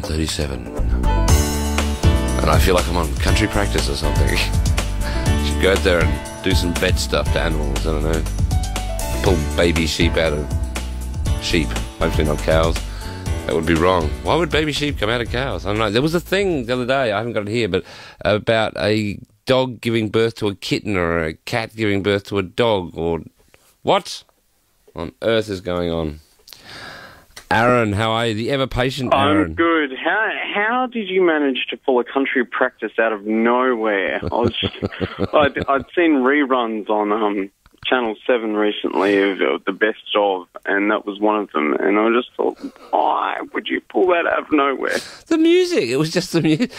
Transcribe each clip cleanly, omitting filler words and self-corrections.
11:37, and I feel like I'm on country practice or something. Should go out there and do some vet stuff to animals. I don't know, pull baby sheep out of sheep. Hopefully not cows. That would be wrong. Why would baby sheep come out of cows? I don't know. There was a thing the other day, I haven't got it here, but about a dog giving birth to a kitten or a cat giving birth to a dog, or what on earth is going on? Aaron, how are you? The ever-patient Aaron. I'm good. How did you manage to pull a country practice out of nowhere? I'd seen reruns on Channel 7 recently of the best of, and that was one of them. And I just thought, why would you pull that out of nowhere? The music. It was just the music.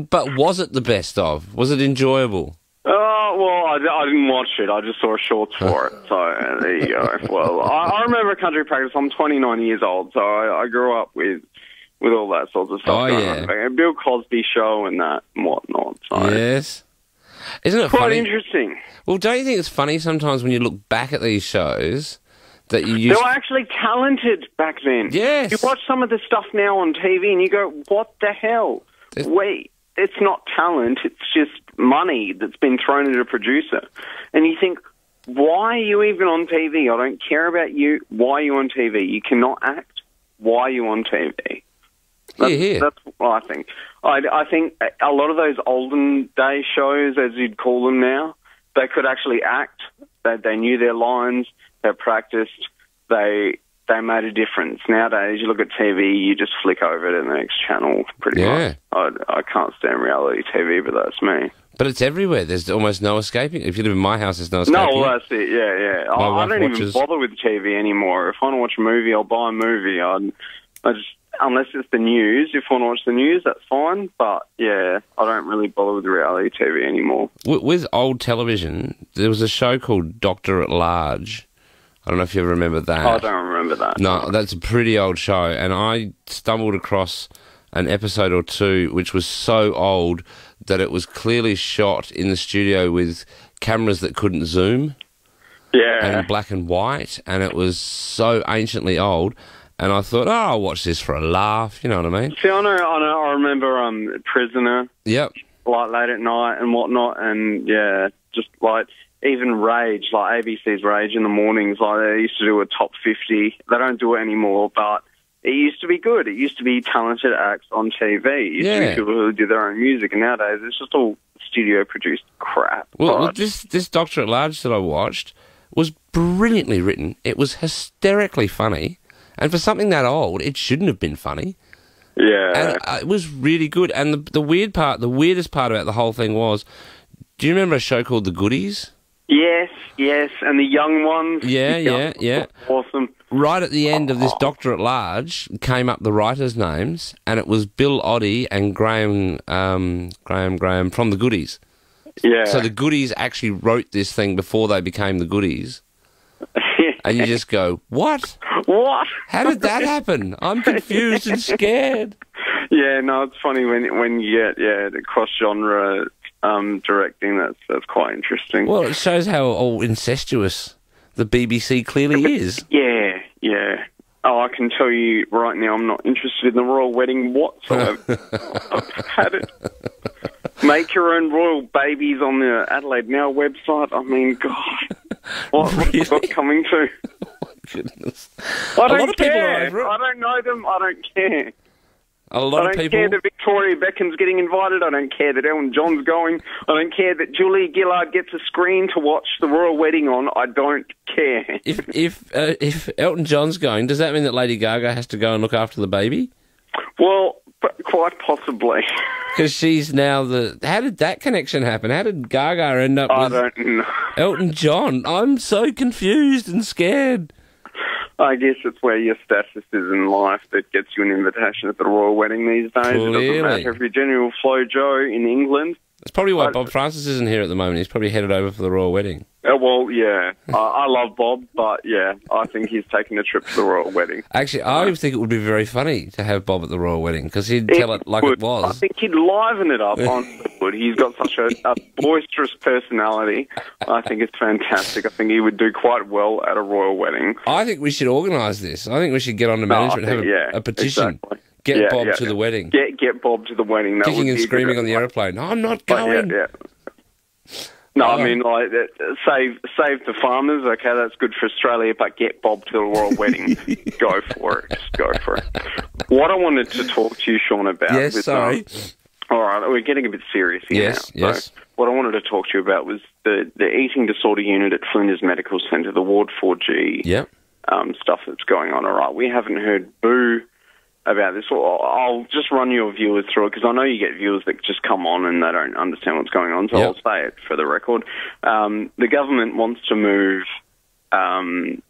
But was it the best of? Was it enjoyable? Well, I didn't watch it. I just saw shorts for it. So there you go. Well, I remember country practice. I'm 29 years old, so I grew up with all that sorts of stuff. Oh, yeah. Bill Cosby show and that and whatnot. So. Yes. Isn't it quite funny? Interesting. Well, don't you think it's funny sometimes when you look back at these shows that you They were actually talented back then. Yes. You watch some of the stuff now on TV and you go, what the hell? Wait, it's not talent, it's just money that's been thrown at a producer. And you think, why are you even on TV? I don't care about you. Why are you on TV? You cannot act. Why are you on TV? That's what I think. I think a lot of those olden day shows, as you'd call them now, they could actually act. They knew their lines. They practiced. They made a difference. Nowadays, you look at TV, you just flick over to the next channel. Pretty much. I can't stand reality TV, but that's me. But it's everywhere. There's almost no escaping. If you live in my house, there's no escaping. No, well, that's it. Yeah. I don't even bother with TV anymore. If I want to watch a movie, I'll buy a movie. I just, unless it's the news. If I want to watch the news, that's fine. But, yeah, I don't really bother with reality TV anymore. With old television, there was a show called Doctor at Large. I don't know if you ever remember that. I don't remember that. No, that's a pretty old show. And I stumbled across an episode or two which was so old that it was clearly shot in the studio with cameras that couldn't zoom. Yeah. And black and white. And it was so anciently old. And I thought, I'll watch this for a laugh. You know what I mean? See, I know. I remember Prisoner. Yep. Like late at night and whatnot. And, yeah, just like even Rage, like ABC's Rage in the mornings. Like they used to do a top 50. They don't do it anymore, but it used to be good. It used to be talented acts on TV. It used to be people who do their own music. And nowadays, it's just all studio-produced crap. Well, this Doctor at Large that I watched was brilliantly written. It was hysterically funny. And for something that old, it shouldn't have been funny. Yeah. And it was really good. And the weirdest part about the whole thing was, do you remember a show called The Goodies? Yes. And the young ones. Yeah. Awesome. Right at the end of this Doctor at Large came up the writers' names, and it was Bill Oddie and Graham from The Goodies. Yeah. So The Goodies actually wrote this thing before they became The Goodies. And you just go, what? What? How did that happen? I'm confused and scared. Yeah, no, it's funny when you get the cross-genre directing. That's quite interesting. Well, it shows how all incestuous the BBC clearly is. Yeah. Oh, I can tell you right now, I'm not interested in the royal wedding whatsoever. I've had it. Make your own royal babies on the Adelaide Now website. I mean, God, what's that coming to? Oh, my goodness. I don't care. I don't know them. I don't care. A lot of people. I don't care that Victoria Beckham's getting invited. I don't care that Elton John's going. I don't care that Julia Gillard gets a screen to watch the royal wedding on. I don't care. If Elton John's going, does that mean that Lady Gaga has to go and look after the baby? Well, quite possibly. Because she's now How did that connection happen? How did Gaga end up with I don't know. Elton John? I'm so confused and scared. I guess it's where your status is in life that gets you an invitation at the royal wedding these days. Clearly. It doesn't matter if you're General Flo Jo in England. That's probably why Bob Francis isn't here at the moment. He's probably headed over for the royal wedding. Well, yeah. I love Bob, but yeah, I think he's taking a trip to the royal wedding. Actually, I think it would be very funny to have Bob at the royal wedding because he'd tell it like it was. I think he'd liven it up on Hollywood. He's got such a boisterous personality. I think it's fantastic. I think he would do quite well at a royal wedding. I think we should organise this. I think we should get on to management and have a petition. Exactly. Get Bob to the wedding. Get Bob to the wedding. That Kicking and screaming on the aeroplane. I'm not going. No, I mean, like, save the farmers. Okay, that's good for Australia, but get Bob to the royal wedding. Go for it. Just go for it. What I wanted to talk to you, Sean, about... Yes, sorry. All right, we're getting a bit serious here now. Yes. So what I wanted to talk to you about was the eating disorder unit at Flinders Medical Centre, the Ward 4G stuff that's going on. All right, we haven't heard boo about this. I'll just run your viewers through it because I know you get viewers that just come on and they don't understand what's going on, so I'll say it for the record. The government wants to move an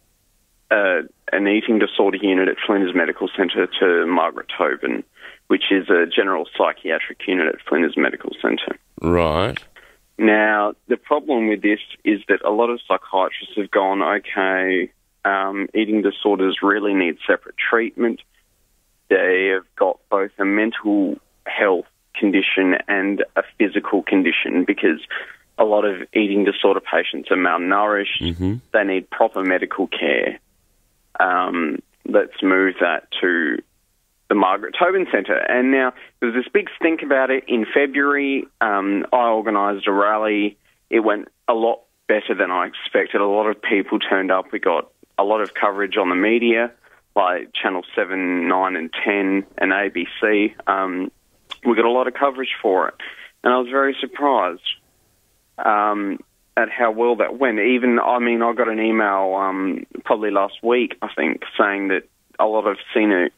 eating disorder unit at Flinders Medical Centre to Margaret Tobin, which is a general psychiatric unit at Flinders Medical Centre. Right. Now, the problem with this is that a lot of psychiatrists have gone, okay, eating disorders really need separate treatment. They have got both a mental health condition and a physical condition because a lot of eating disorder patients are malnourished. Mm-hmm. They need proper medical care. Let's move that to the Margaret Tobin Centre. And now there was this big stink about it in February. I organised a rally. It went a lot better than I expected. A lot of people turned up. We got a lot of coverage on the media, like Channel 7, 9 and 10 and ABC. We got a lot of coverage for it. And I was very surprised at how well that went. I got an email probably last week, I think, saying that a lot of senior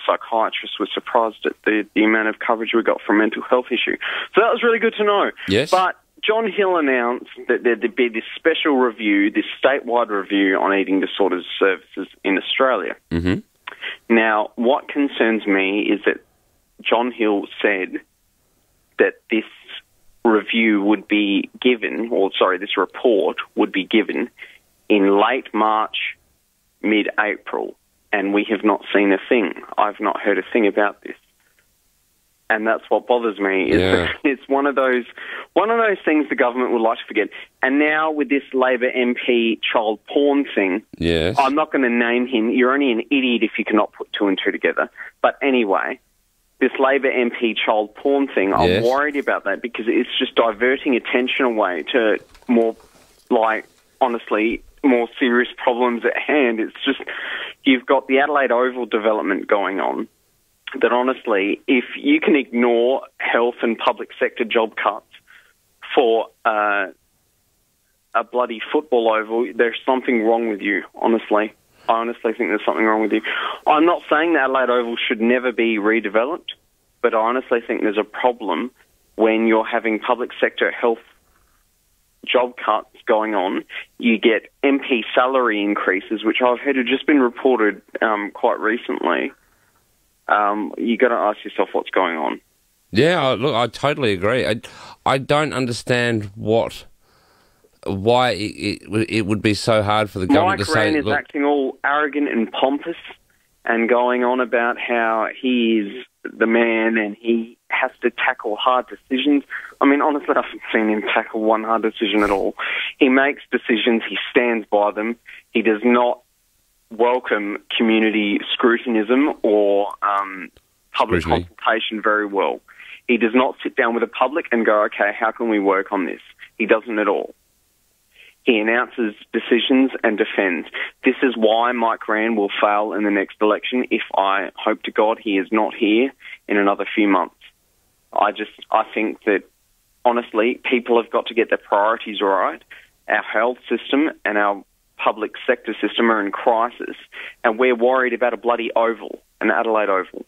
psychiatrists were surprised at the amount of coverage we got for a mental health issue. So that was really good to know. Yes. But John Hill announced that there'd be this special review, this statewide review on eating disorders services in Australia. Mm-hmm. Now, what concerns me is that John Hill said that this review would be given, this report would be given in late March, mid-April, and we have not seen a thing. I've not heard a thing about this. And that's what bothers me. It's one of those things the government would like to forget. And now with this Labor MP child porn thing, I'm not going to name him. You're only an idiot if you cannot put two and two together. But anyway, this Labor MP child porn thing, I'm worried about that because it's just diverting attention away to more serious problems at hand. It's just, you've got the Adelaide Oval development going on. That honestly, if you can ignore health and public sector job cuts for a bloody football oval, there's something wrong with you, honestly. I honestly think there's something wrong with you. I'm not saying the Adelaide Oval should never be redeveloped, but I honestly think there's a problem when you're having public sector health job cuts going on. You get MP salary increases, which I've heard have just been reported quite recently. You got to ask yourself what's going on. Yeah, look, I totally agree. I don't understand why it would be so hard for the government to say... Mike Rann is acting all arrogant and pompous and going on about how he is the man and he has to tackle hard decisions. I mean, honestly, I haven't seen him tackle one hard decision at all. He makes decisions, he stands by them, he does not welcome community scrutinism or public consultation very well. He does not sit down with the public and go, okay, how can we work on this? He doesn't at all. He announces decisions and defends. This is why Mike Rann will fail in the next election if I hope to God he is not here in another few months. I think that, honestly, people have got to get their priorities right. Our health system and our public sector system are in crisis, and we're worried about a bloody oval, an Adelaide Oval.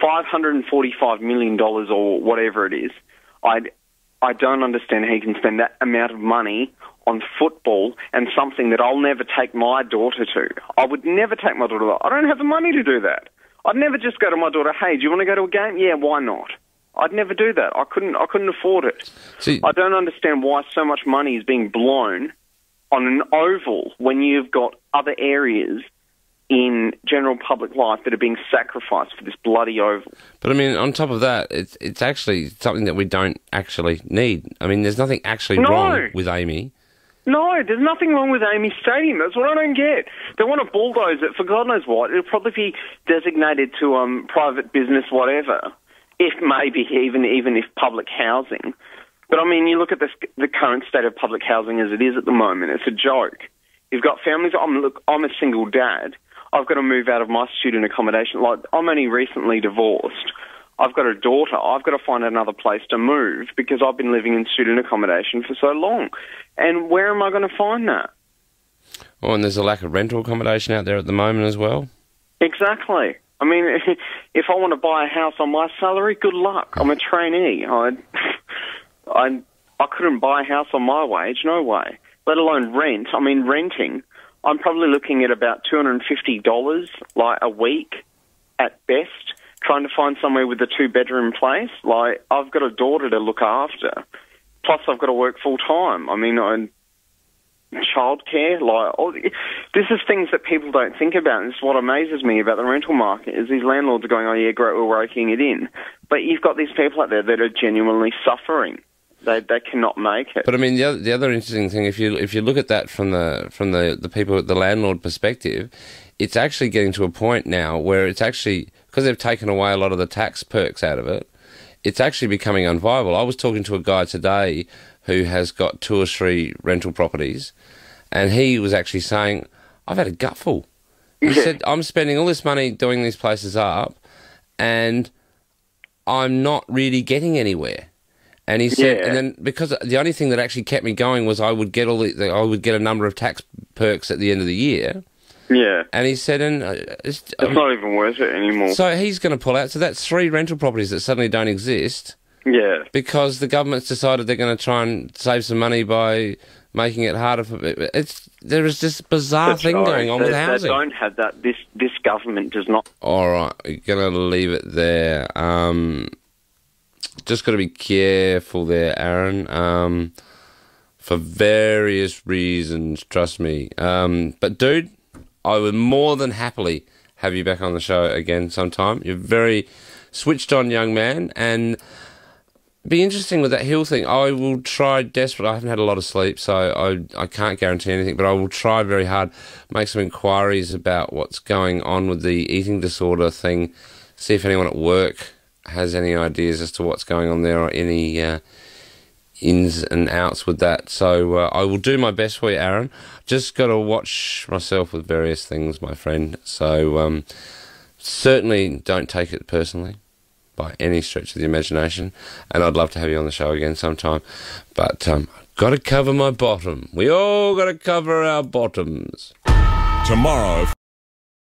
$545 million or whatever it is. I don't understand how you can spend that amount of money on football and something that I'll never take my daughter to. I would never take my daughter to that. I don't have the money to do that. I'd never just go to my daughter, hey, do you want to go to a game? Yeah, why not? I'd never do that. I couldn't afford it. See, I don't understand why so much money is being blown on an oval when you've got other areas in general public life that are being sacrificed for this bloody oval. But I mean, on top of that, it's actually something that we don't actually need. I mean, there's nothing actually wrong with Amy. No, there's nothing wrong with Amy Stadium. That's what I don't get. They want to bulldoze it for God knows what. It'll probably be designated to private business, whatever, if maybe even if public housing. But, I mean, you look at the current state of public housing as it is at the moment, it's a joke. You've got families. I'm a single dad. I've got to move out of my student accommodation. Like, I'm only recently divorced. I've got a daughter. I've got to find another place to move because I've been living in student accommodation for so long. And where am I going to find that? Oh, and there's a lack of rental accommodation out there at the moment as well. Exactly. I mean, if I want to buy a house on my salary, good luck. I'm a trainee. I couldn't buy a house on my wage, no way. Let alone rent. I mean, renting. I'm probably looking at about $250 like a week at best, trying to find somewhere with a 2-bedroom place. Like, I've got a daughter to look after. Plus, I've got to work full time. I mean, childcare, this is things that people don't think about. And this is what amazes me about the rental market is these landlords are going, oh yeah, great, we're raking it in. But you've got these people out there that are genuinely suffering. They cannot make it. But I mean, the other interesting thing, if you look at that from the people, the landlord perspective, it's actually getting to a point now where it's actually, because they've taken away a lot of the tax perks out of it, it's actually becoming unviable. I was talking to a guy today who has got 2 or 3 rental properties, and he was actually saying, I've had a gutful. He said, I'm spending all this money doing these places up, and I'm not really getting anywhere. And he said, and then because the only thing that actually kept me going was I would get I would get a number of tax perks at the end of the year. Yeah. And he said, it's not even worth it anymore. So he's going to pull out. So that's 3 rental properties that suddenly don't exist. Yeah. Because the government's decided they're going to try and save some money by making it harder for people. There is this bizarre thing going on with housing. They don't have that. This government does not. All right, we're going to leave it there. Just got to be careful there, Aaron, for various reasons, trust me. But, dude, I would more than happily have you back on the show again sometime. You're a very switched-on young man, and be interesting with that Hill thing. I will try desperately. I haven't had a lot of sleep, so I can't guarantee anything, but I will try very hard, make some inquiries about what's going on with the eating disorder thing, see if anyone at work has any ideas as to what's going on there or any ins and outs with that. So I will do my best for you, Aaron. Just got to watch myself with various things, my friend. So certainly don't take it personally by any stretch of the imagination. And I'd love to have you on the show again sometime. But got to cover my bottom. We all got to cover our bottoms. Tomorrow...